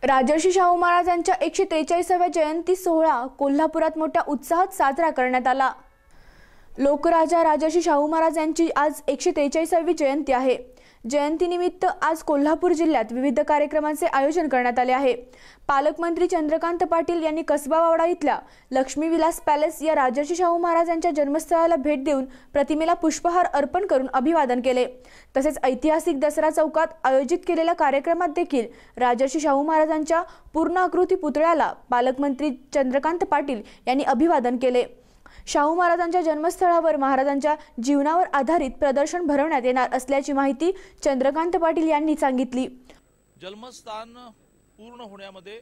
राजर्षी शाहू महाराजांच्या 143व्या जयंती सोहळा कोल्हापुरात मोठ्या उत्साहात साजरा करण्यात आला। लोकराजा राजर्षी शाहू महाराज यांची आज 143वी जयंती आहे। जयंतीनिमित्त आज कोल्हापूर जिल्ह्यात विविध कार्यक्रमांचे आयोजन करण्यात आले आहे। पालकमंत्री चंद्रकांत पाटील यांनी कसबा वावडा इथल्या लक्ष्मी विलास पॅलेस या राजर्षी शाहू महाराजांच्या जन्मस्थळाला भेट देऊन प्रतिमेला पुष्पहार अर्पण करून अभिवादन केले। तसेच ऐतिहासिक दसरा चौकात आयोजित केलेल्या कार्यक्रमात देखील राजर्षी शाहू महाराजांच्या पूर्णाकृती पुतळ्याला पालकमंत्री चंद्रकांत पाटील यांनी अभिवादन केले। शाहू महाराजांच्या जन्मस्थळावर महाराजांच्या जीवनावर आधारित प्रदर्शन भरवण्यात येणार असल्याची माहिती चंद्रकांत पाटील यांनी सांगितली। जन्मस्थान पूर्ण होण्यामध्ये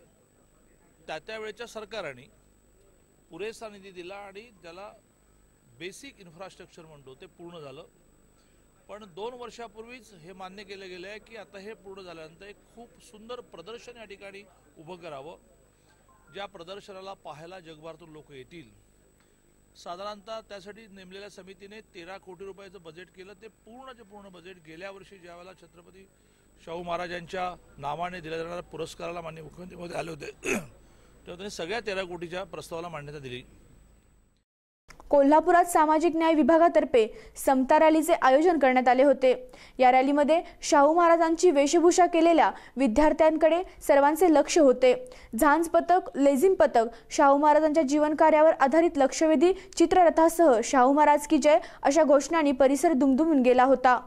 त्या वेळच्या सरकारने पुरेसा निधी दिला आणि ज्याला बेसिक इन्फ्रास्ट्रक्चर म्हणतो ते पूर्ण झालं। पण 2 वर्षापूर्वीच हे मान्य केले गेले आहे की आता हे पूर्ण झाल्यानंतर एक खूप सुंदर प्रदर्शन या ठिकाणी उभं करावं, ज्या प्रदर्शनाला पाहायला जगभरातून लोक येतील। साधारणतः त्यासाठी नेमलेल्या समितीने 13 कोटी रुपयाचं बजेट केलं। ते पूर्ण बजेट गेल्या वर्षी ज्यावेळेला छत्रपती शाहू महाराजांच्या नावाने दिल्या जाणाऱ्या पुरस्काराला माननीय मुख्यमंत्री महोदय आले होते तेव्हा त्यांनी सगळ्या 13 कोटीच्या प्रस्तावाला मान्यता दिली। कोल्हापुरात सामाजिक न्याय विभागातर्फे समता रॅलीचे आयोजन करण्यात आले होते। या रॅलीमध्ये शाहू महाराजांची वेशभूषा केलेल्या विद्यार्थ्यांकडे सर्वांचे लक्ष होते। झांज पथक, लेझिम पथक, शाहू महाराजांच्या जीवन कार्यावर आधारित लक्षवेधी चित्ररथासह शाहू महाराज की जय अशा घोषणांनी परिसर दुमदुमून गेला होता।